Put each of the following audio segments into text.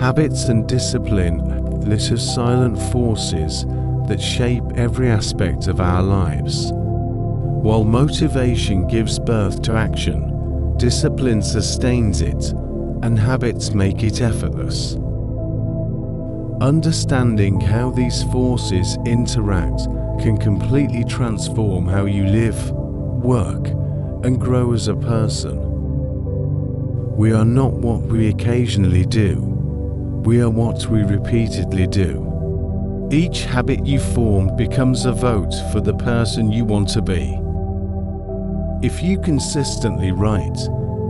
Habits and discipline act as silent forces that shape every aspect of our lives. While motivation gives birth to action, discipline sustains it, and habits make it effortless. Understanding how these forces interact can completely transform how you live, work, and grow as a person. We are not what we occasionally do. We are what we repeatedly do. Each habit you form becomes a vote for the person you want to be. If you consistently write,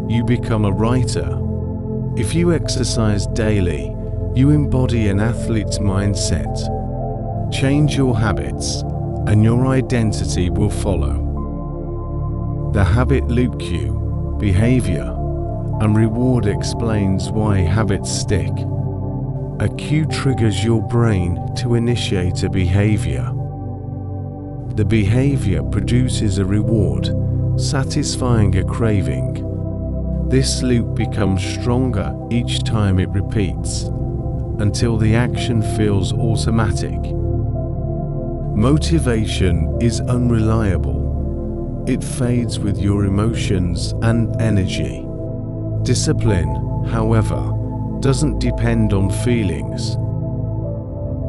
you become a writer. If you exercise daily, you embody an athlete's mindset. Change your habits, and your identity will follow. The habit loop cue, behavior, and reward explains why habits stick. A cue triggers your brain to initiate a behavior. The behavior produces a reward, satisfying a craving. This loop becomes stronger each time it repeats, until the action feels automatic. Motivation is unreliable. It fades with your emotions and energy. Discipline, however, doesn't depend on feelings.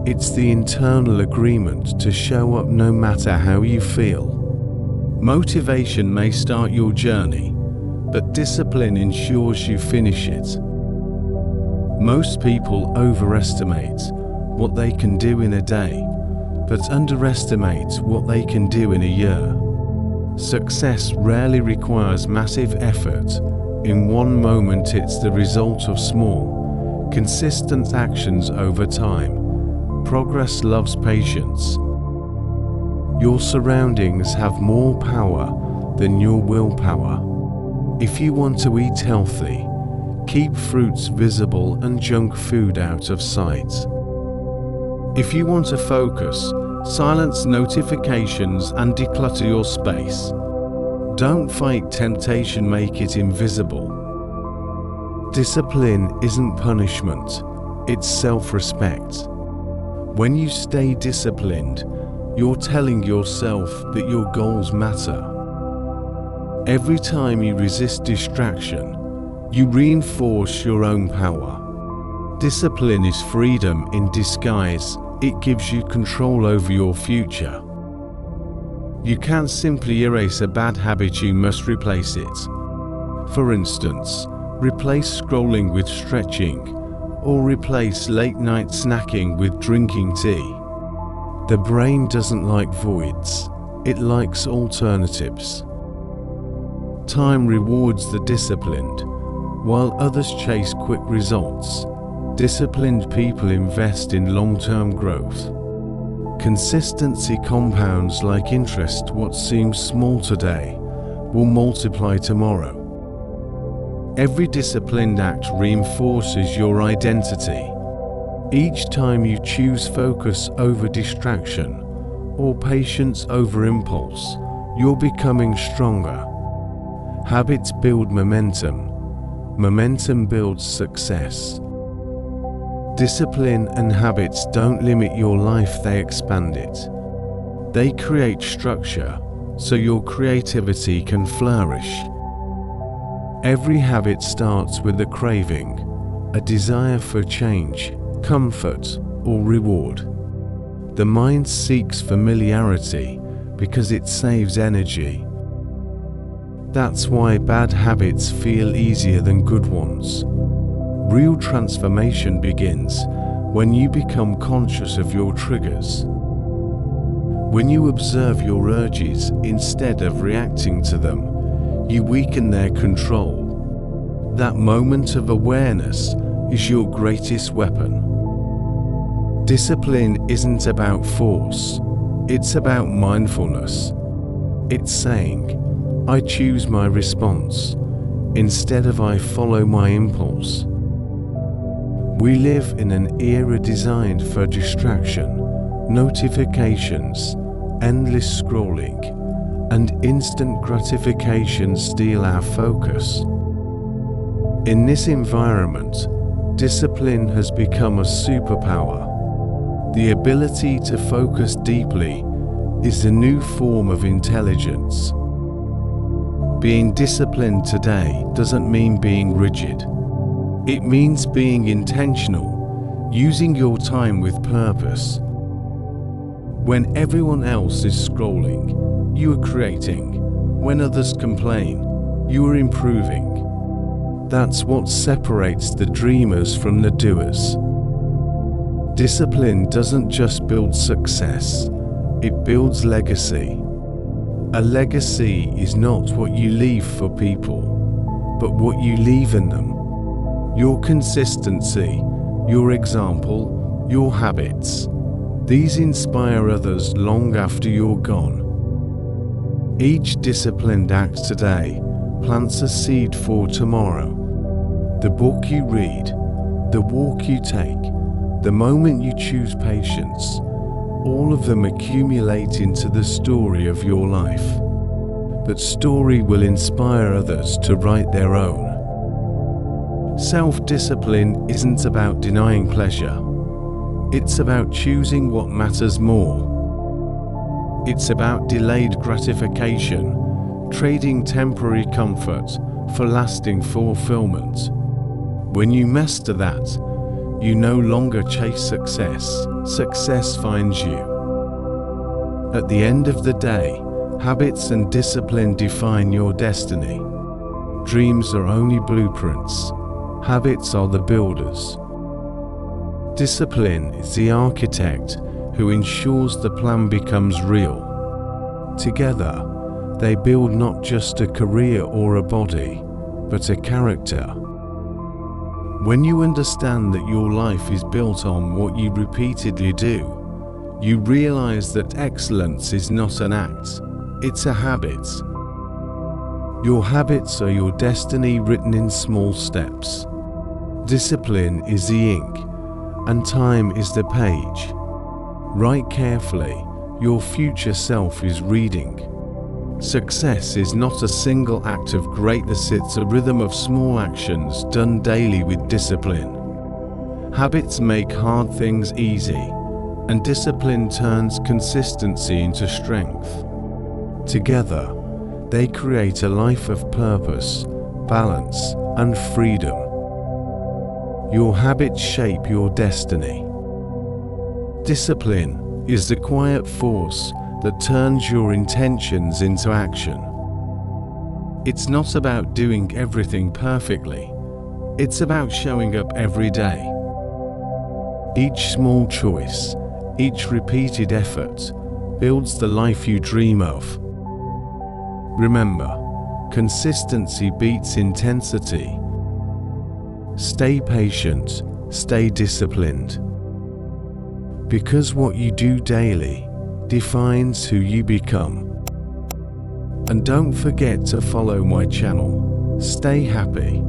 It's the internal agreement to show up no matter how you feel. Motivation may start your journey, but discipline ensures you finish it. Most people overestimate what they can do in a day, but underestimate what they can do in a year. Success rarely requires massive effort. In one moment, it's the result of small, consistent actions over time. Progress loves patience. Your surroundings have more power than your willpower. If you want to eat healthy, keep fruits visible and junk food out of sight. If you want to focus, silence notifications and declutter your space. Don't fight temptation, make it invisible. Discipline isn't punishment, it's self-respect. When you stay disciplined, you're telling yourself that your goals matter. Every time you resist distraction, you reinforce your own power. Discipline is freedom in disguise. It gives you control over your future. You can't simply erase a bad habit, you must replace it. For instance, replace scrolling with stretching, or replace late night snacking with drinking tea. The brain doesn't like voids, it likes alternatives. Time rewards the disciplined, while others chase quick results. Disciplined people invest in long-term growth. Consistency compounds like interest. What seems small today will multiply tomorrow. Every disciplined act reinforces your identity. Each time you choose focus over distraction or patience over impulse, you're becoming stronger. Habits build momentum. Momentum builds success. Discipline and habits don't limit your life, they expand it. They create structure so your creativity can flourish. Every habit starts with a craving, a desire for change, comfort, or reward. The mind seeks familiarity because it saves energy. That's why bad habits feel easier than good ones. Real transformation begins when you become conscious of your triggers. When you observe your urges instead of reacting to them, you weaken their control. That moment of awareness is your greatest weapon. Discipline isn't about force, it's about mindfulness. It's saying, I choose my response, instead of I follow my impulse. We live in an era designed for distraction, notifications, endless scrolling, and instant gratification steal our focus. In this environment, Discipline has become a superpower. The ability to focus deeply is a new form of intelligence. Being disciplined today doesn't mean being rigid. It means being intentional, using your time with purpose. When everyone else is scrolling, you are creating. When others complain, you are improving. That's what separates the dreamers from the doers. Discipline doesn't just build success, it builds legacy. A legacy is not what you leave for people, but what you leave in them. Your consistency, your example, your habits. These inspire others long after you're gone. Each disciplined act today plants a seed for tomorrow. The book you read, the walk you take, the moment you choose patience, all of them accumulate into the story of your life. That story will inspire others to write their own. Self-discipline isn't about denying pleasure. It's about choosing what matters more. It's about delayed gratification, trading temporary comfort for lasting fulfillment. When you master that, you no longer chase success. Success finds you. At the end of the day, habits and discipline define your destiny. Dreams are only blueprints. Habits are the builders. Discipline is the architect who ensures the plan becomes real. Together, they build not just a career or a body, but a character. When you understand that your life is built on what you repeatedly do, you realize that excellence is not an act, it's a habit. Your habits are your destiny written in small steps. Discipline is the ink, and time is the page. Write carefully, your future self is reading. Success is not a single act of greatness, it's a rhythm of small actions done daily with discipline. Habits make hard things easy, and discipline turns consistency into strength. Together, they create a life of purpose, balance, and freedom. Your habits shape your destiny. Discipline is the quiet force that turns your intentions into action. It's not about doing everything perfectly. It's about showing up every day. Each small choice, each repeated effort, builds the life you dream of. Remember, consistency beats intensity. Stay patient, stay disciplined. Because what you do daily defines who you become. And don't forget to follow my channel. Stay happy.